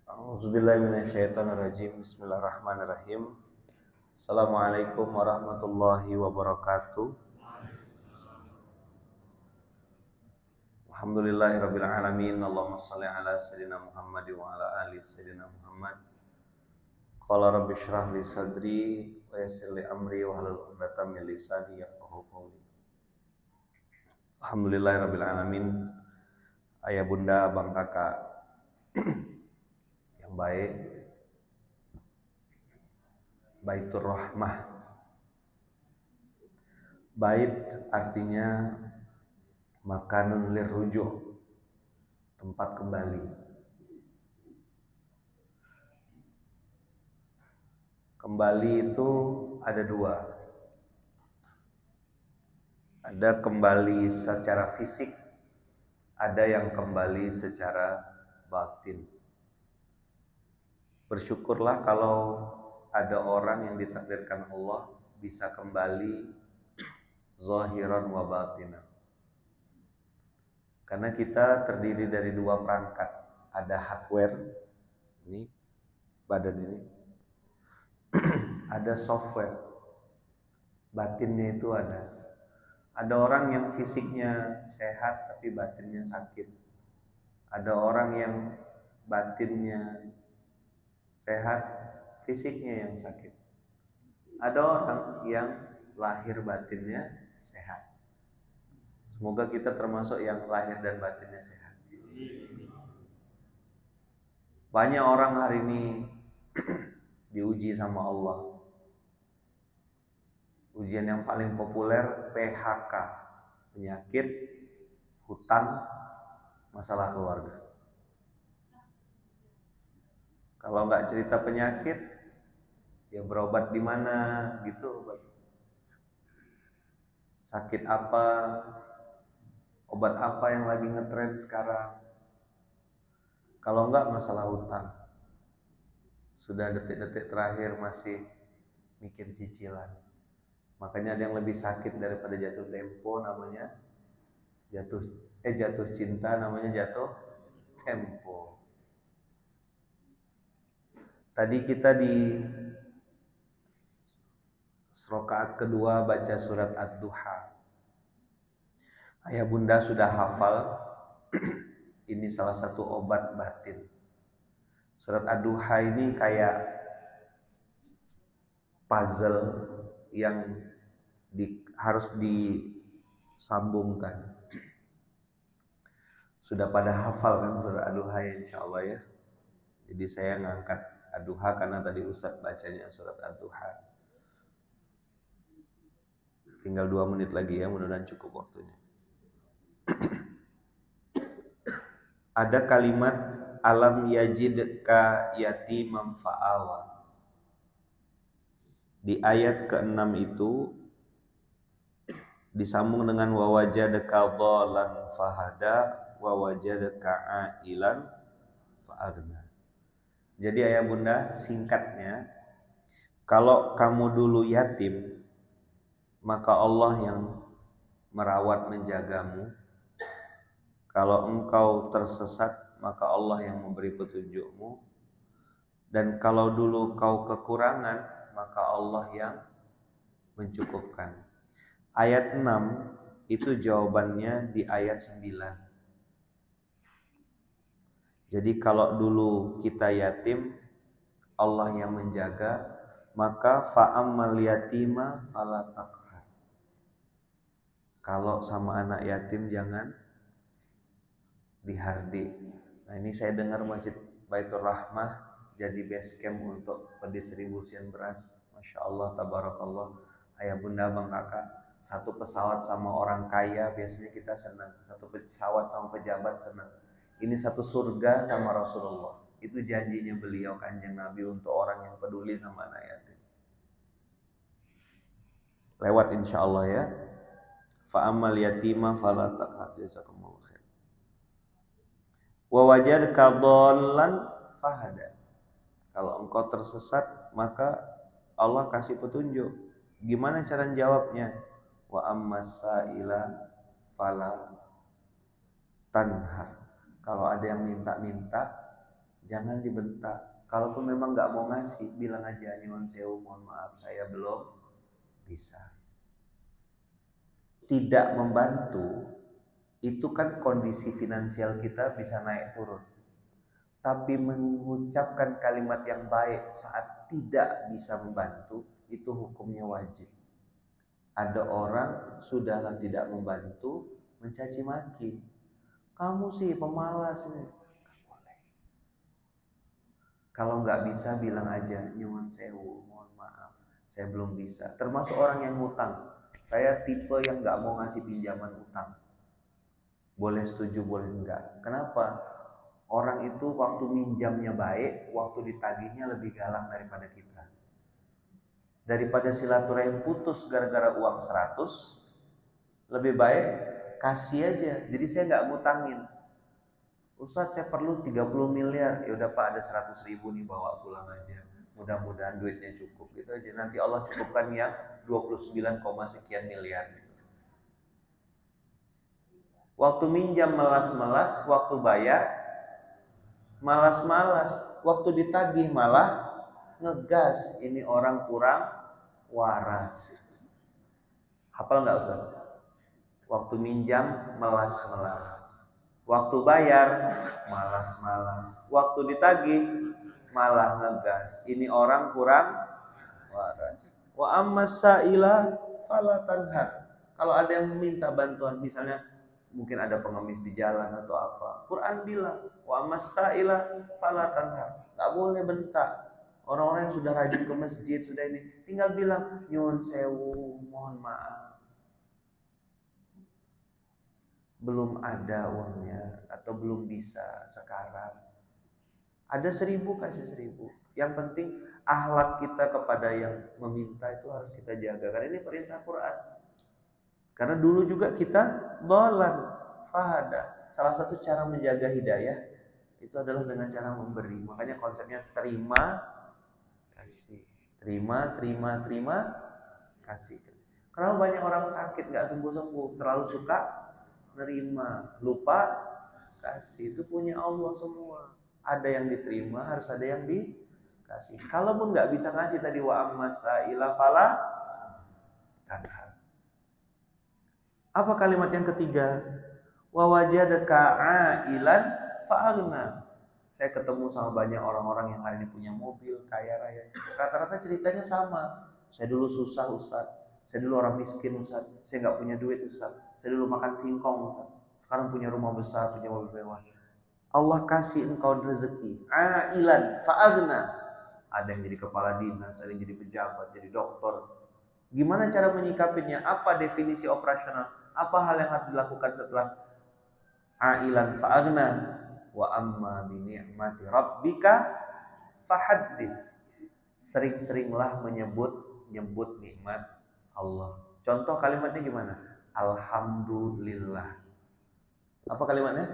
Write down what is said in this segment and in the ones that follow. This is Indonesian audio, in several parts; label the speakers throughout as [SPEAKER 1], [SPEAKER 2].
[SPEAKER 1] A'udzubillahi minasyaitonirrajim. Bismillahirrahmanirrahim. Assalamualaikum warahmatullahi wabarakatuh. Alhamdulillahirabbil alamin. Allahumma shalli ala sayyidina Muhammad wa ala ali sayyidina Muhammad. Qala rabbi shrah li sadri wa yassir li amri wa hlul 'uqdatam min lisani yafqahu qawli. Alhamdulillahirabbil alamin. Ayah bunda, bang kakak yang baik, Baitur Rahmah. Bait artinya makanun lirruju', tempat kembali. Kembali itu ada dua. Ada kembali secara fisik, ada yang kembali secara batin. Bersyukurlah kalau ada orang yang ditakdirkan Allah bisa kembali zahiran wa batinan. Karena kita terdiri dari dua perangkat. Ada hardware, ini badan ini. Ada software, batinnya itu ada. Ada orang yang fisiknya sehat tapi batinnya sakit. Ada orang yang batinnya sehat, fisiknya yang sakit. Ada orang yang lahir batinnya sehat. Semoga kita termasuk yang lahir dan batinnya sehat. Banyak orang hari ini diuji sama Allah. Ujian yang paling populer PHK, penyakit, hutang, masalah keluarga. Kalau nggak cerita penyakit, ya berobat di mana gitu. Sakit apa, obat apa yang lagi ngetren sekarang. Kalau nggak masalah hutang, sudah detik-detik terakhir masih mikir cicilan. Makanya ada yang lebih sakit daripada jatuh tempo, namanya jatuh cinta, namanya jatuh tempo. Tadi kita di rakaat kedua baca surat Ad-Duha. Ayah bunda sudah hafal. Ini salah satu obat batin. Surat Ad-Duha ini kayak puzzle yang harus disambungkan. Sudah pada hafal kan surat Ad-Duha ya, insyaallah ya. Jadi saya ngangkat Ad-Duha karena tadi Ustadz bacanya surat Ad-Duha. Tinggal 2 menit lagi ya, mudah-mudahan cukup waktunya. Ada kalimat alam yajidka yatimam fa'awa. Di ayat ke-6 itu disambung dengan wa wajadaka dhalan fahada wa wajadaka ailan fa'agna. Jadi ayah bunda, singkatnya, kalau kamu dulu yatim, maka Allah yang merawat menjagamu. Kalau engkau tersesat, maka Allah yang memberi petunjukmu. Dan kalau dulu kau kekurangan, maka Allah yang mencukupkan. Ayat 6 itu jawabannya di ayat 9. Jadi kalau dulu kita yatim, Allah yang menjaga, maka fa'ammal yatima fala taqhar. Kalau sama anak yatim jangan dihardik. Nah ini saya dengar Masjid Baitur Rahmah jadi base camp untuk pendistribusian beras. Masya Allah, tabarakallah. Ayah bunda, bang kakak, satu pesawat sama orang kaya biasanya kita senang. Satu pesawat sama pejabat senang. Ini satu surga sama Rasulullah. Itu janjinya beliau kanjeng Nabi untuk orang yang peduli sama anak yatim. Lewat insya Allah ya. Fa'amal yatima fala taqhar. Jazakumullah khair. Wa wajadka dhallan fahada. Kalau engkau tersesat, maka Allah kasih petunjuk. Gimana cara jawabnya? Wa ammas sa'ila fala tanhar. Kalau ada yang minta-minta, Jangan dibentak. Kalaupun memang nggak mau ngasih, bilang aja, nyuwun sewu, mohon maaf, saya belum bisa. Tidak membantu, itu kan kondisi finansial kita bisa naik turun. Tapi mengucapkan kalimat yang baik saat tidak bisa membantu, itu hukumnya wajib. Ada orang sudahlah tidak membantu, mencaci maki. Kamu sih pemalas ini. Kalau nggak bisa bilang aja, nyuwun sewu, mohon maaf, saya belum bisa. Termasuk orang yang ngutang. Saya tipe yang nggak mau ngasih pinjaman utang. Boleh setuju, boleh enggak. Kenapa? Orang itu waktu minjamnya baik, waktu ditagihnya lebih galak daripada kita. Daripada silaturahim putus gara-gara uang 100, lebih baik kasih aja. Jadi saya nggak ngutangin. Ustadz saya perlu 30 miliar, ya udah Pak ada 100 ribu nih bawa pulang aja. Mudah-mudahan duitnya cukup gitu aja. Nanti Allah cukupkan yang 29, sekian miliar. Waktu minjam melas-melas, waktu bayar malas-malas, waktu ditagih malah ngegas. Ini orang kurang waras. Hafal nggak Ustaz? Waktu minjam melas-melas, waktu bayar malas-malas, waktu ditagih malah ngegas. Ini orang kurang waras. Wa ammas sa'ila fala tanhar. Kalau ada yang meminta bantuan, misalnya mungkin ada pengemis di jalan atau apa, Quran bilang wa ammas sa'ila fala tanhar. Enggak boleh bentak. Orang-orang yang sudah rajin ke masjid, sudah ini, tinggal bilang nyuwun sewu, mohon maaf, belum ada uangnya atau belum bisa sekarang. Ada 1000 kasih 1000. Yang penting akhlak kita kepada yang meminta itu harus kita jaga. Karena ini perintah Quran. Karena dulu juga kita dolan fahada. Salah satu cara menjaga hidayah itu adalah dengan cara memberi. Makanya konsepnya terima kasih. Terima kasih. Karena banyak orang sakit nggak sembuh-sembuh, terlalu suka nerima, lupa kasih. Itu punya Allah semua. Ada yang diterima, harus ada yang dikasih. Kalaupun nggak bisa ngasih tadi wa ammas sa'ila fala tanhar. Apa kalimat yang ketiga? Wa wajadaka ailan fa'aghna. Saya ketemu sama banyak orang-orang yang hari ini punya mobil, kaya raya. Rata-rata ceritanya sama. Saya dulu susah Ustaz. Saya dulu orang miskin Ustaz. Saya nggak punya duit Ustaz. Saya dulu makan singkong Ustaz. Sekarang punya rumah besar, punya mobil mewah. Allah kasih engkau rezeki. Ailan fa'aghna. Ada yang jadi kepala dinas, ada yang jadi pejabat, jadi dokter. Gimana cara menyikapinya? Apa definisi operasional? Apa hal yang harus dilakukan setelah ailan fa'aghna? Wa amma bi ni'mati rabbika fahaddits. Sering-seringlah menyebut nikmat Allah. Contoh kalimatnya gimana? Alhamdulillah. Apa kalimatnya?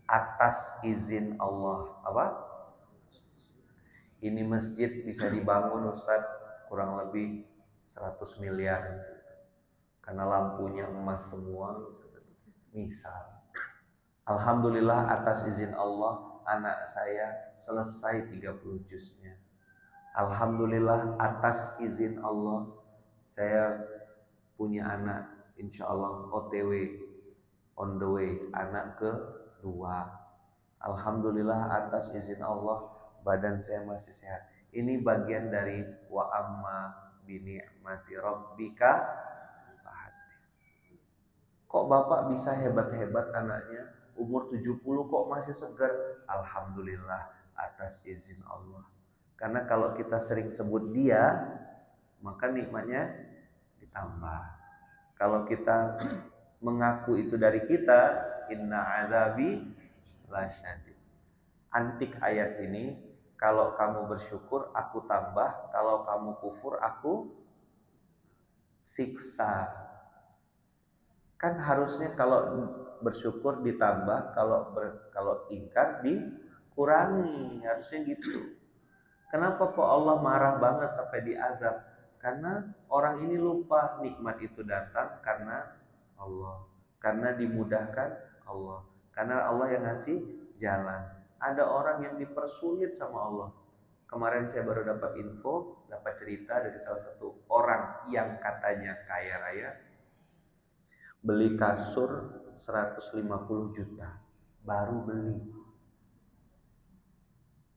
[SPEAKER 1] Atas izin Allah. Apa? Ini masjid bisa dibangun Ustaz kurang lebih 100 miliar. Karena lampunya emas semua. Misal. Alhamdulillah atas izin Allah anak saya selesai 30 juznya. Alhamdulillah atas izin Allah saya punya anak, insya Allah OTW, on the way, anak kedua. Alhamdulillah atas izin Allah badan saya masih sehat. Ini bagian dari wa amma bi ni'mati rabbika fahaddits. Kok bapak bisa hebat-hebat anaknya? Umur 70 kok masih segar? Alhamdulillah atas izin Allah. Karena kalau kita sering sebut dia, maka nikmatnya ditambah. Kalau kita mengaku itu dari kita, inna azabi lasyadid. Antik ayat ini, kalau kamu bersyukur aku tambah, kalau kamu kufur aku siksa. Kan harusnya kalau bersyukur ditambah, kalau ingkar dikurangi, harusnya gitu. Kenapa kok Allah marah banget sampai diazab? Karena orang ini lupa nikmat itu datang karena Allah, karena dimudahkan Allah, karena Allah yang ngasih jalan. Ada orang yang dipersulit sama Allah. Kemarin saya baru dapat info, dapat cerita dari salah satu orang yang katanya kaya raya, beli kasur 150 juta, baru beli.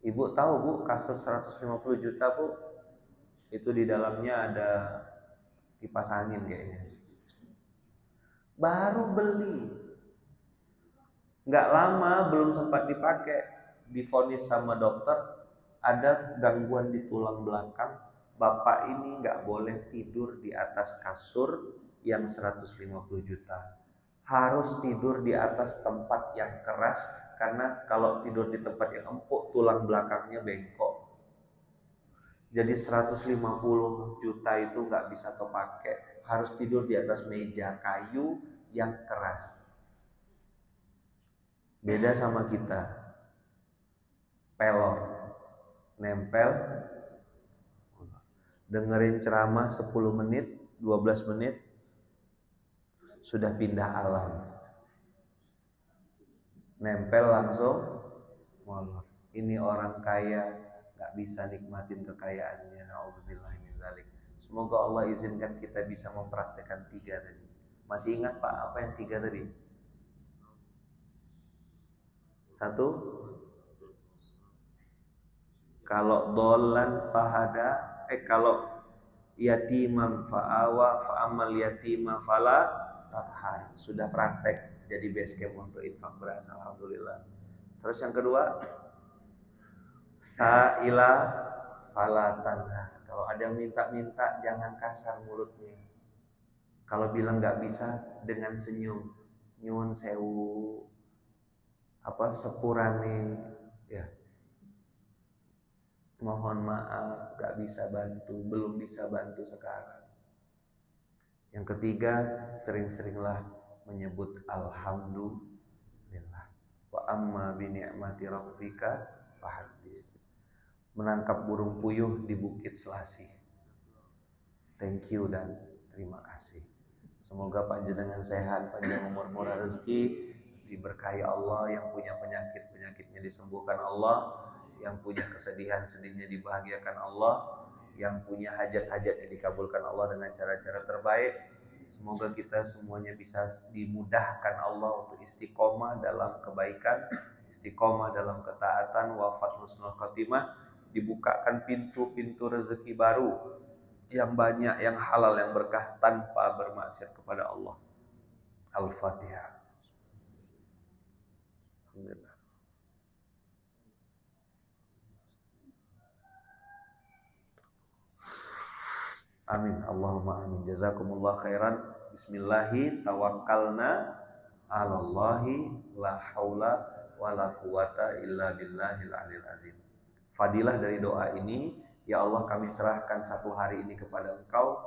[SPEAKER 1] Ibu tahu Bu, kasur 150 juta Bu, itu di dalamnya ada kipas angin kayaknya. Baru beli, nggak lama, belum sempat dipakai, divonis sama dokter ada gangguan di tulang belakang. Bapak ini nggak boleh tidur di atas kasur yang 150 juta. Harus tidur di atas tempat yang keras, karena kalau tidur di tempat yang empuk tulang belakangnya bengkok. Jadi 150 juta itu nggak bisa kepake, harus tidur di atas meja kayu yang keras. Beda sama kita, pelor, nempel, dengerin ceramah 10 menit, 12 menit, sudah pindah alam. Nempel langsung molor. Ini orang kaya gak bisa nikmatin kekayaannya. Na'udzubillah min dzalik. Semoga Allah izinkan kita bisa mempraktekkan 3 tadi. Masih ingat Pak apa yang 3 tadi? 1, kalau dolan fahada, kalau yatimam fa'awa fa'amal yatima fala tathar. Sudah praktek jadi base camp untuk infak beras, alhamdulillah. Terus yang kedua, sa'ila fala tanhar. Kalau ada yang minta-minta jangan kasar mulutnya. Kalau bilang nggak bisa, dengan senyum, nyuwun sewu, sepurane, ya. Mohon maaf, gak bisa bantu, belum bisa bantu sekarang. Yang ketiga, sering-seringlah menyebut alhamdulillah. Wa amma bi ni'mati rabbika fahaddits. Menangkap burung puyuh di Bukit Selasi. Thank you dan terima kasih. Semoga panjenengan sehat, panjang umur, murah rezeki, diberkahi Allah. Yang punya penyakit, penyakitnya disembuhkan Allah. Yang punya kesedihan, sedihnya dibahagiakan Allah. Yang punya hajat-hajatnya dikabulkan Allah dengan cara-cara terbaik. Semoga kita semuanya bisa dimudahkan Allah untuk istiqomah dalam kebaikan, istiqomah dalam ketaatan, wafat husnul khotimah, dibukakan pintu-pintu rezeki baru yang banyak, yang halal, yang berkah tanpa bermaksiat kepada Allah. Al-Fatihah. Alhamdulillah. Amin. Allahumma amin. Jazakumullah khairan. Bismillahi tawakkalna 'alallahi la haula wala quwata illa billahil aliyil azim. Fadilah dari doa ini, ya Allah kami serahkan satu hari ini kepada Engkau.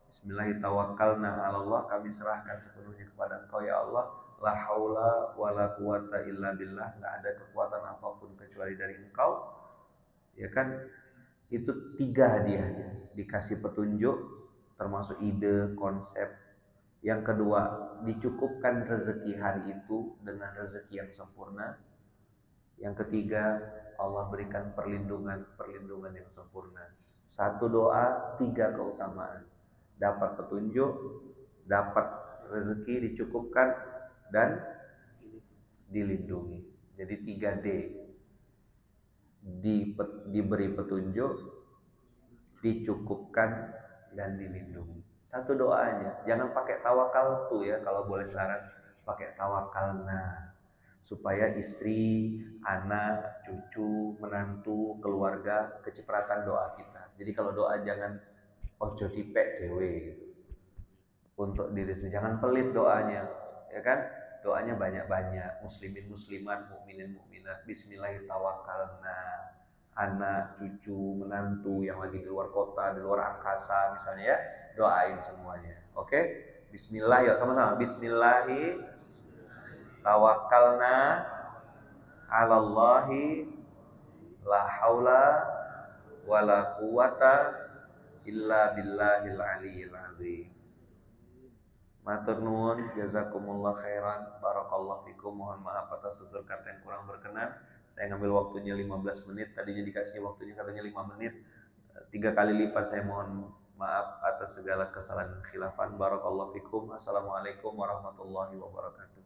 [SPEAKER 1] Bismillahi tawakkalna 'alallah, kami serahkan sepenuhnya kepada Engkau ya Allah. La haula wala quwata illa billah, enggak ada kekuatan apapun kecuali dari Engkau. Ya kan? Itu 3 hadiahnya. Dikasih petunjuk termasuk ide, konsep. Yang kedua, dicukupkan rezeki hari itu dengan rezeki yang sempurna. Yang ketiga, Allah berikan perlindungan yang sempurna. 1 doa, 3 keutamaan. Dapat petunjuk, dapat rezeki dicukupkan, dan dilindungi. Jadi 3D. Diberi petunjuk, dicukupkan, dan dilindungi. 1 doa aja. Jangan pakai tawakal tuh ya, kalau boleh saran, pakai tawakalna. Supaya istri, anak, cucu, menantu, keluarga kecipratan doa kita. Jadi kalau doa jangan ojo dipek dewe gitu. Untuk diri sendiri, jangan pelit doanya, ya kan? Doanya banyak-banyak. Muslimin muslimat, mukminin mukminat, bismillahirrahmanirrahim. Anak, cucu, menantu yang lagi di luar kota, di luar angkasa misalnya ya, doain semuanya. Oke? Bismillah, yuk sama-sama. Bismillahi tawakkalna 'alallahi la haula wala quwata illa billahil aliyil azim. Matur nuwun, jazakumullah khairan, barakallahu fikum. Mohon maaf atas tutur kata yang kurang berkenan. Saya ngambil waktunya 15 menit, tadinya dikasih waktunya katanya 5 menit. 3 kali lipat. Saya mohon maaf atas segala kesalahan dan khilafan. Barakallahu fikum. Assalamualaikum warahmatullahi wabarakatuh.